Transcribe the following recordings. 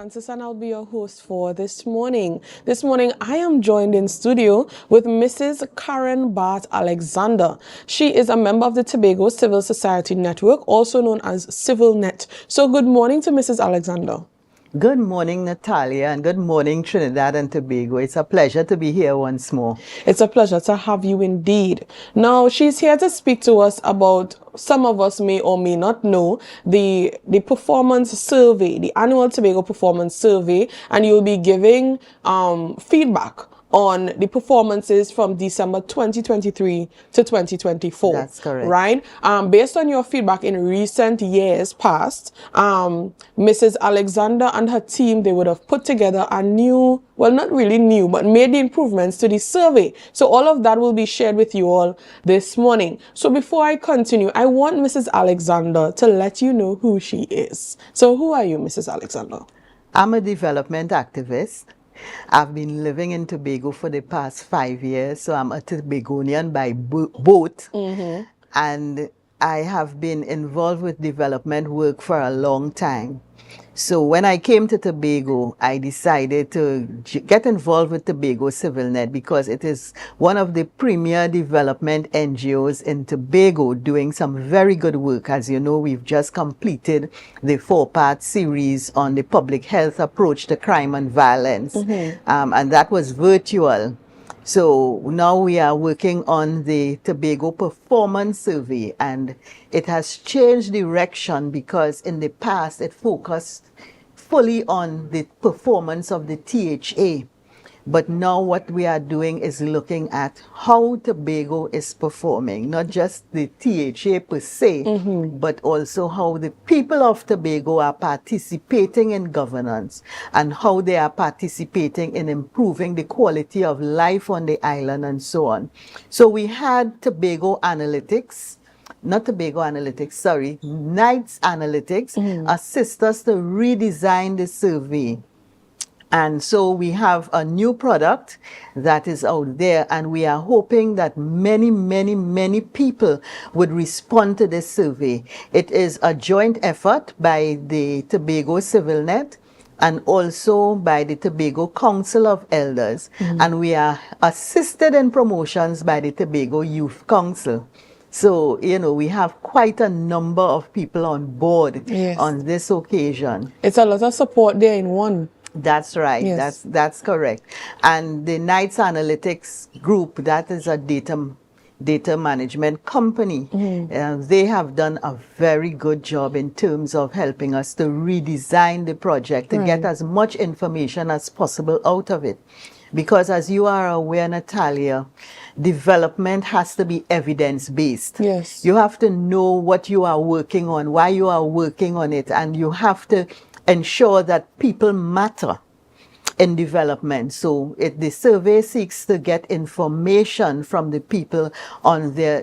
Nancis, and I'll be your host for this morning. This morning, I am joined in studio with Mrs. Karen Bart-Alexander. She is a member of the Tobago Civil Society Network, also known as CivilNet. So good morning to Mrs. Alexander. Good morning, Natalia, and good morning, Trinidad and Tobago. It's a pleasure to be here once more. It's a pleasure to have you indeed. Now, she's here to speak to us about, some of us may or may not know, the performance survey, the annual Tobago performance survey, and you'll be giving feedback on the performances from December 2023 to 2024. That's correct. Right? Based on your feedback in recent years past, Mrs. Alexander and her team, they would have put together a new, well, not really new, but made the improvements to the survey. So all of that will be shared with you all this morning. So before I continue, I want Mrs. Alexander to let you know who she is. So who are you, Mrs. Alexander? I'm a development activist. I've been living in Tobago for the past 5 years, so I'm a Tobagonian by both. And I have been involved with development work for a long time. So when I came to Tobago, I decided to get involved with Tobago CivilNet because it is one of the premier development NGOs in Tobago doing some very good work. As you know, we've just completed the 4-part series on the public health approach to crime and violence. And that was virtual. So now we are working on the Tobago Performance Survey, and it has changed direction because in the past it focused fully on the performance of the THA. But now what we are doing is looking at how Tobago is performing, not just the THA per se, but also how the people of Tobago are participating in governance and how they are participating in improving the quality of life on the island and so on. So we had Tobago Analytics, not Tobago Analytics, sorry, NITES Analytics, assist us to redesign the survey. And so we have a new product that is out there, and we are hoping that many people would respond to this survey. It is a joint effort by the Tobago CivilNet and also by the Tobago Council of Elders. And we are assisted in promotions by the Tobago Youth Council. So, you know, we have quite a number of people on board on this occasion. It's a lot of support there in one. That's right. Yes. That's correct. And the NITES Analytics group, that is a data management company. They have done a very good job in terms of helping us to redesign the project, to get as much information as possible out of it. Because as you are aware, Natalia, development has to be evidence-based. Yes. You have to know what you are working on, why you are working on it, and you have to ensure that people matter in development. So the survey seeks to get information from the people on their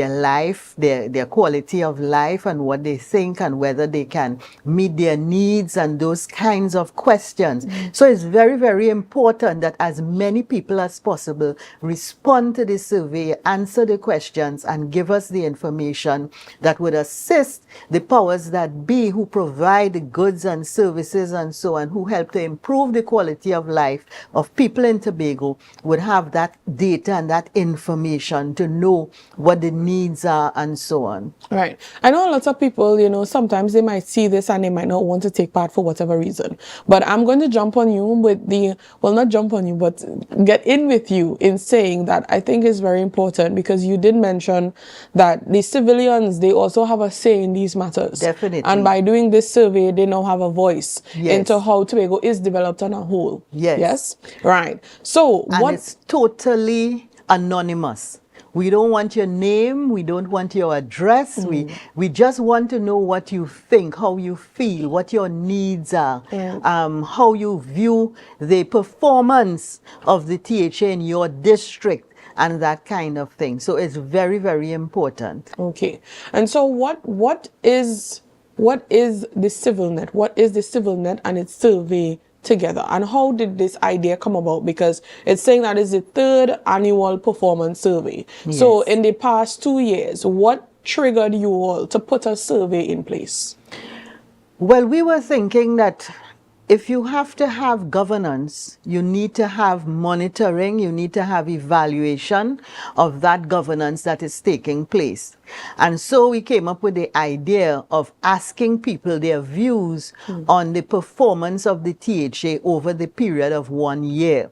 life, their quality of life, and what they think and whether they can meet their needs and those kinds of questions. So it's very important that as many people as possible respond to the survey, answer the questions, and give us the information that would assist the powers that be who provide the goods and services and so on, who help to improve the quality of life of people in Tobago, would have that data and that information to know what the needs are and so on. Right. I know lots of people, you know, sometimes they might see this and they might not want to take part for whatever reason. But I'm going to jump on you with the, well, not jump on you, but get in with you in saying that I think is very important, because you did mention that the civilians, they also have a say in these matters. Definitely. And by doing this survey, they now have a voice into how Tobago is developed on a whole. Yes? Right. So and it's totally anonymous. We don't want your name. We don't want your address. We just want to know what you think, how you feel, what your needs are, how you view the performance of the THA in your district, and that kind of thing. So it's very important. Okay. And so what is the CivilNet? What is the CivilNet and its survey together, and how did this idea come about? Because it's saying that it's the 3rd annual performance survey. So in the past 2 years, what triggered you all to put a survey in place? Well, we were thinking that if you have to have governance, you need to have monitoring, you need to have evaluation of that governance that is taking place. And so we came up with the idea of asking people their views on the performance of the THA over the period of 1 year.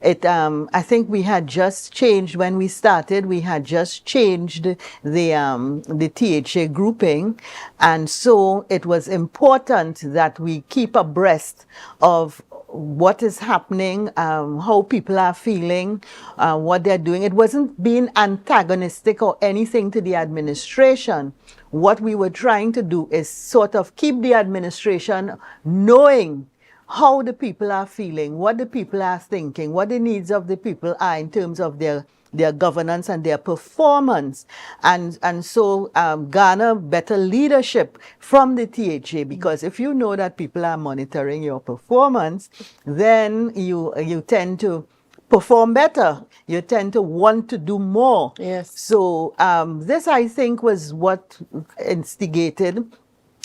I think we had just changed when we started. We had just changed the THA grouping, and so it was important that we keep abreast of what is happening, how people are feeling, what they're doing. It wasn't being antagonistic or anything to the administration. What we were trying to do is sort of keep the administration knowing how the people are feeling, what the people are thinking, what the needs of the people are in terms of their governance and their performance, and so garner better leadership from the THA, because if you know that people are monitoring your performance, then you tend to perform better. You tend to want to do more. Yes. So this, I think, was what instigated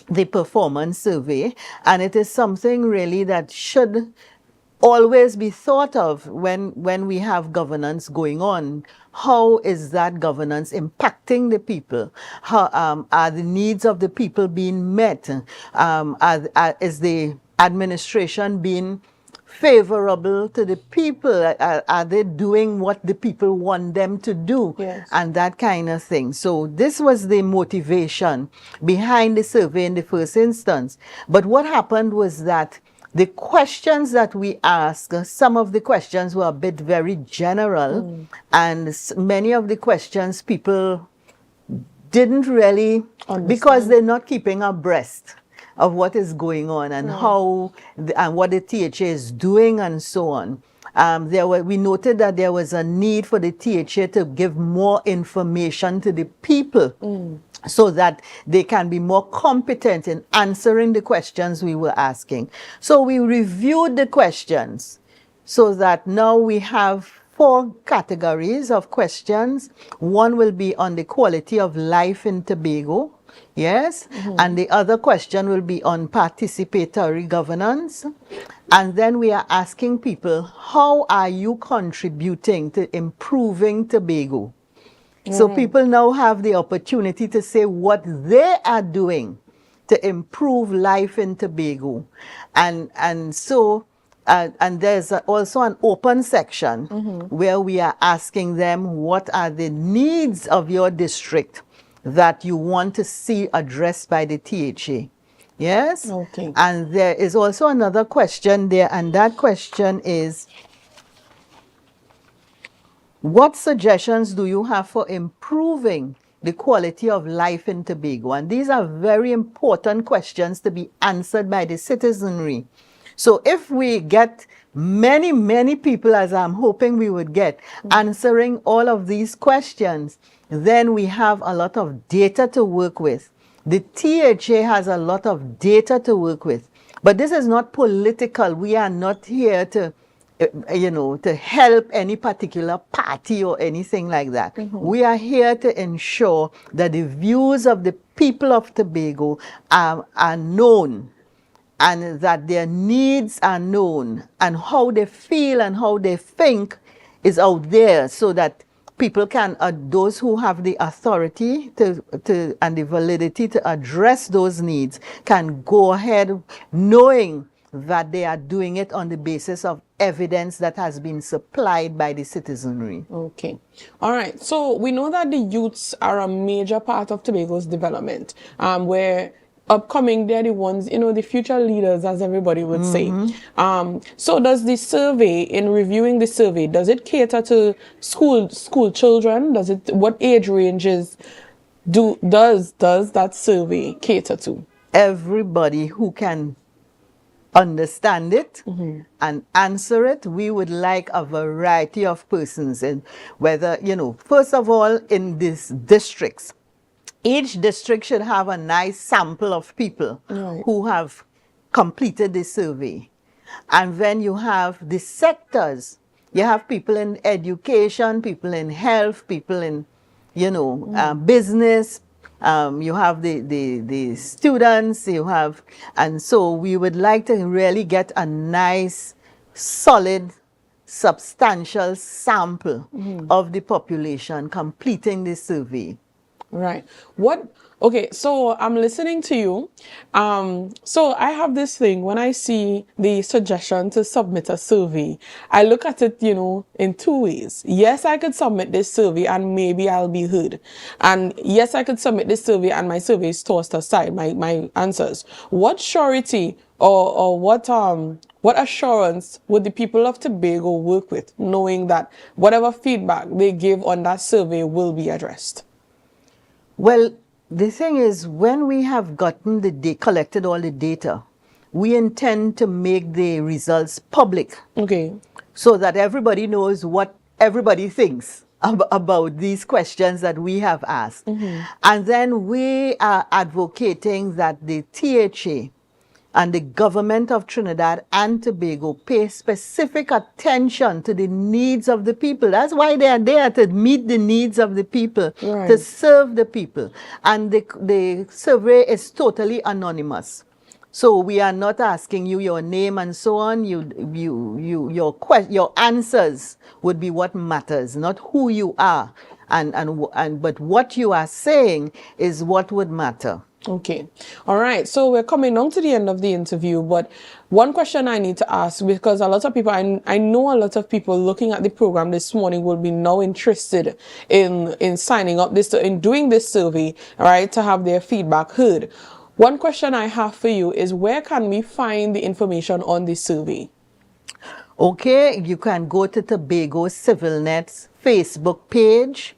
the performance survey, and it is something really that should always be thought of when we have governance going on. How is that governance impacting the people? How are the needs of the people being met? Is the administration being favorable to the people? Are they doing what the people want them to do? Yes. And that kind of thing. So this was the motivation behind the survey in the first instance. But what happened was that the questions that we asked, some of the questions were a bit very general, and many of the questions people didn't really understand, because they're not keeping abreast of what is going on and how and what the THA is doing and so on. We noted that there was a need for the THA to give more information to the people so that they can be more competent in answering the questions we were asking. So we reviewed the questions so that now we have 4 categories of questions. One will be on the quality of life in Tobago. Yes, and the other question will be on participatory governance. And then we are asking people, how are you contributing to improving Tobago? So people now have the opportunity to say what they are doing to improve life in Tobago. And so there's also an open section where we are asking them, what are the needs of your district that you want to see addressed by the THA? Yes? Okay. And there is also another question there, and that question is, what suggestions do you have for improving the quality of life in Tobago? And these are very important questions to be answered by the citizenry. So if we get many, many people, as I'm hoping we would get, answering all of these questions, then we have a lot of data to work with. The THA has a lot of data to work with. But this is not political. We are not here to to help any particular party or anything like that. We are here to ensure that the views of the people of Tobago are known, and that their needs are known, and how they feel and how they think is out there, so that people can, those who have the authority and the validity to address those needs, can go ahead knowing that they are doing it on the basis of evidence that has been supplied by the citizenry. Okay. All right. So we know that the youths are a major part of Tobago's development, where upcoming, they're the ones, the future leaders, as everybody would say. So does the survey, in reviewing the survey, does it cater to school children? What age ranges does that survey cater to? Everybody who can understand it and answer it. We would like a variety of persons, and whether, first of all, in these districts, each district should have a nice sample of people who have completed the survey. And then you have the sectors. You have people in education, people in health, people in, business, you have the students, you have, and so we would like to really get a nice, solid, substantial sample of the population completing the survey. Right. Okay, so I'm listening to you. So I have this thing when I see the suggestion to submit a survey, I look at it, in two ways. Yes, I could submit this survey and maybe I'll be heard. And yes, I could submit this survey and my survey is tossed aside, my answers. What surety or what assurance would the people of Tobago work with, knowing that whatever feedback they give on that survey will be addressed? Well, the thing is, when we have gotten collected all the data, we intend to make the results public. Okay. So that everybody knows what everybody thinks about these questions that we have asked. And then we are advocating that the THA and the government of Trinidad and Tobago pay specific attention to the needs of the people. That's why they are there, to meet the needs of the people, right, to serve the people. And the survey is totally anonymous. So we are not asking you your name and so on. Your answers would be what matters, not who you are. But what you are saying is what would matter. Okay. All right. So we're coming on to the end of the interview, but one question I need to ask, because a lot of people, I know a lot of people looking at the program this morning will be now interested in signing up in doing this survey, all right, to have their feedback heard. One question I have for you is, where can we find the information on this survey? Okay, you can go to Tobago CivilNet's Facebook page.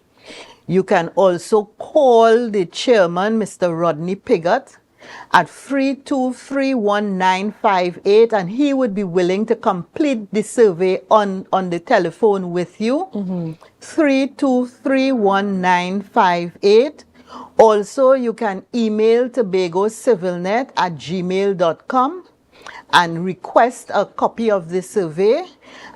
You can also call the chairman, Mr. Rodney Pigott, at 3231958, and he would be willing to complete the survey on the telephone with you. 3231958. Also, you can email tobagocivilnet@gmail.com and request a copy of the survey,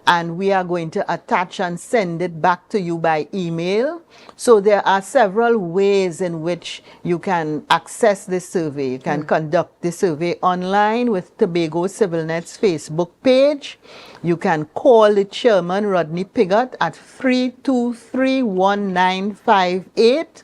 and we are going to attach and send it back to you by email. So there are several ways in which you can access the survey. You can conduct the survey online with Tobago CivilNet's Facebook page. You can call the chairman, Rodney Pigott, at 3231958,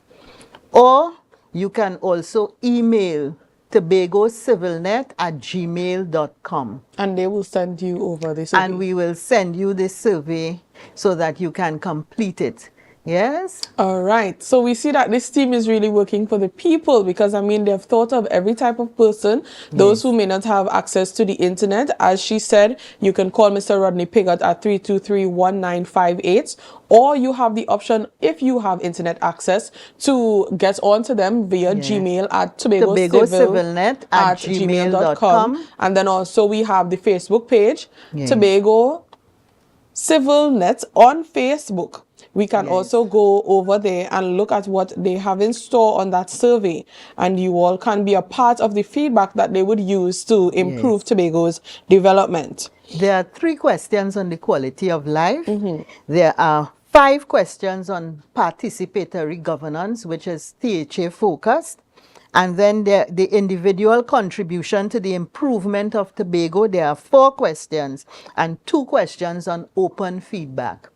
or you can also email tobagocivilnet@gmail.com. And they will send you over the survey. And we will send you the survey so that you can complete it. Yes? All right. So we see that this team is really working for the people, because, I mean, they've thought of every type of person, those who may not have access to the internet. As she said, you can call Mr. Rodney Pigott at 3231958, or you have the option, if you have internet access, to get onto them via Gmail at tobagocivilnet@gmail.com. And then also we have the Facebook page, Tobago CivilNet on Facebook. We can also go over there and look at what they have in store on that survey, and you all can be a part of the feedback that they would use to improve Tobago's development. There are 3 questions on the quality of life. There are 5 questions on participatory governance, which is THA focused. And then the individual contribution to the improvement of Tobago. There are 4 questions and 2 questions on open feedback.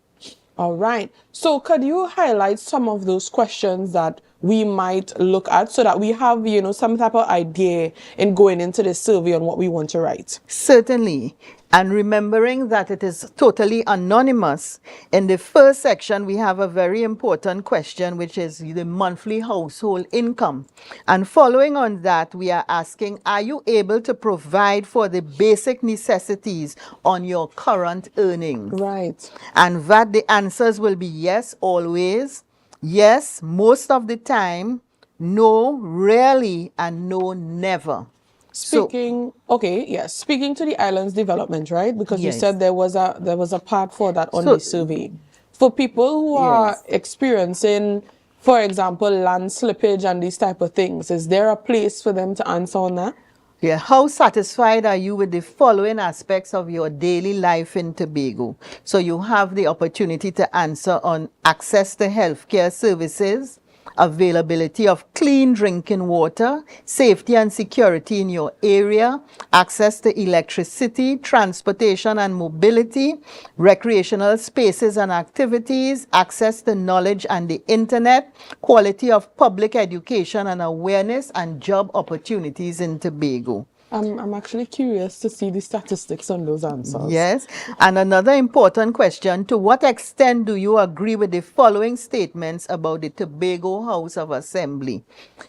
All right. So could you highlight some of those questions that we might look at, so that we have, some type of idea in going into the survey on what we want to write? Certainly. And remembering that it is totally anonymous, in the first section, we have a very important question, which is the monthly household income. And following on that, we are asking, are you able to provide for the basic necessities on your current earnings? Right. And that the answers will be yes, always, yes, most of the time, no, rarely, and no, never. Speaking to the island's development, right? Because you said there was a part for that on the survey. For people who are experiencing, for example, land slippage and these type of things, is there a place for them to answer on that? Yeah, how satisfied are you with the following aspects of your daily life in Tobago? So you have the opportunity to answer on access to healthcare services, availability of clean drinking water, safety and security in your area, access to electricity, transportation and mobility, recreational spaces and activities, access to knowledge and the internet, quality of public education and awareness, and job opportunities in Tobago. I'm actually curious to see the statistics on those answers. Yes. And another important question, to what extent do you agree with the following statements about the Tobago House of Assembly?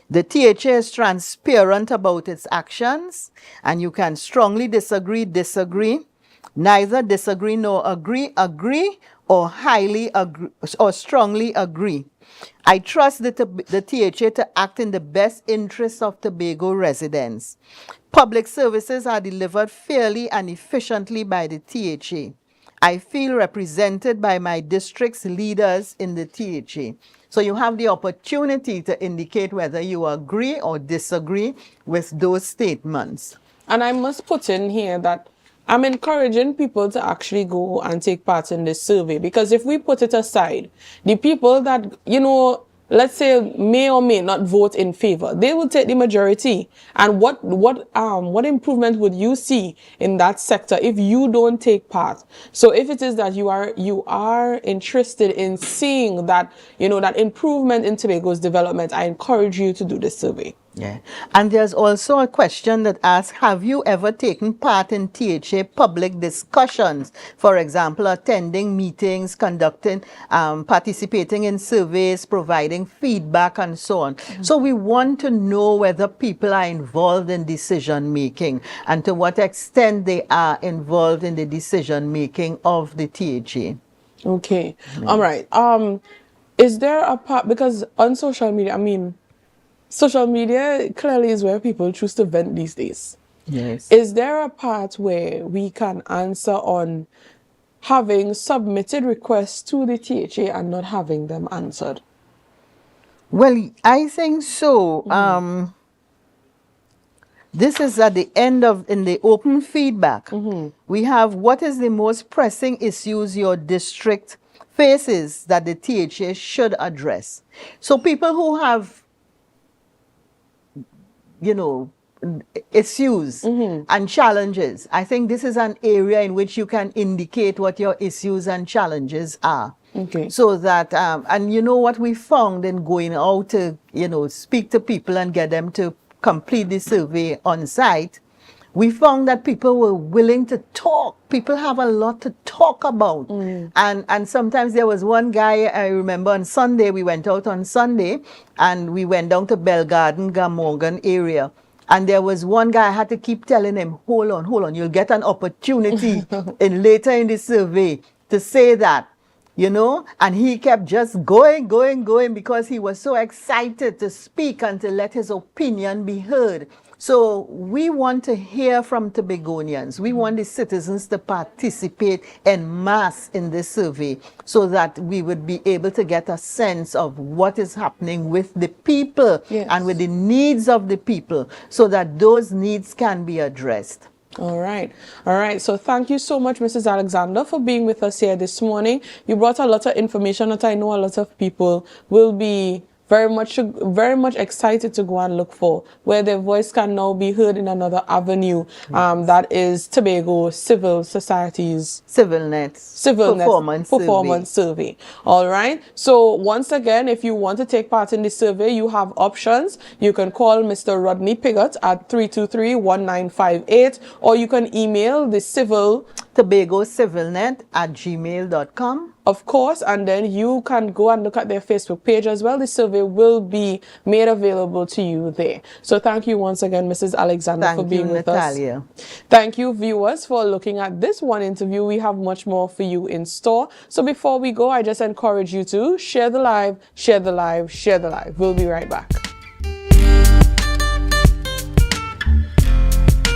The THA is transparent about its actions, and you can strongly disagree, neither disagree nor agree, or highly agree, or strongly agree. I trust the THA to act in the best interests of Tobago residents. Public services are delivered fairly and efficiently by the THA. I feel represented by my district's leaders in the THA. So you have the opportunity to indicate whether you agree or disagree with those statements. And I must put in here that I'm encouraging people to actually go and take part in this survey, because if we put it aside, the people that, you know, let's say may or may not vote in favor, they will take the majority. And what improvement would you see in that sector if you don't take part? So if it is that you are interested in seeing that, you know, that improvement in Tobago's development, I encourage you to do this survey. Yeah. And there's also a question that asks, have you ever taken part in THA public discussions? For example, attending meetings, conducting, participating in surveys, providing feedback, and so on. Mm-hmm. So we want to know whether people are involved in decision making and to what extent they are involved in the decision making of the THA. Okay. Mm-hmm. All right. Is there a part, because on social media, I mean, social media clearly is where people choose to vent these days. Yes. Is there a part where we can answer on having submitted requests to the THA and not having them answered? Well, I think so. Mm-hmm. This is at the end in the open feedback. Mm-hmm. We have, what is the most pressing issues your district faces that the THA should address? So people who have, you know, issues mm-hmm. and challenges, I think this is an area in which you can indicate what your issues and challenges are. Okay. So that, and you know what we found in going out to, you know, speak to people and get them to complete the survey on site, we found that people were willing to talk. People have a lot to talk about. Mm. And sometimes there was one guy, I remember on Sunday, we went out on Sunday and we went down to Bell Garden, Glamorgan area. And there was one guy, I had to keep telling him, hold on, you'll get an opportunity later in the survey to say that, you know, and he kept just going because he was so excited to speak and to let his opinion be heard. So we want to hear from Tobagonians. We want the citizens to participate en masse in this survey so that we would be able to get a sense of what is happening with the people yes. and with the needs of the people so that those needs can be addressed. All right. So thank you so much, Mrs. Alexander, for being with us here this morning. You brought a lot of information that I know a lot of people will be very much excited to go and look for, where their voice can now be heard in another avenue. Yes. That is Tobago Civil Society's CivilNet performance survey. All right. So once again, if you want to take part in the survey, you have options. You can call Mr. Rodney Pigott at 323-1958, or you can email the TobagoCivilNet@gmail.com. Of course, and then you can go and look at their Facebook page as well. The survey will be made available to you there. So thank you once again, Mrs. Alexander, for being with Natalya. us. Thank you, viewers, for looking at this one interview. We have much more for you in store. So before we go, I just encourage you to share the live, share the live, share the live. We'll be right back.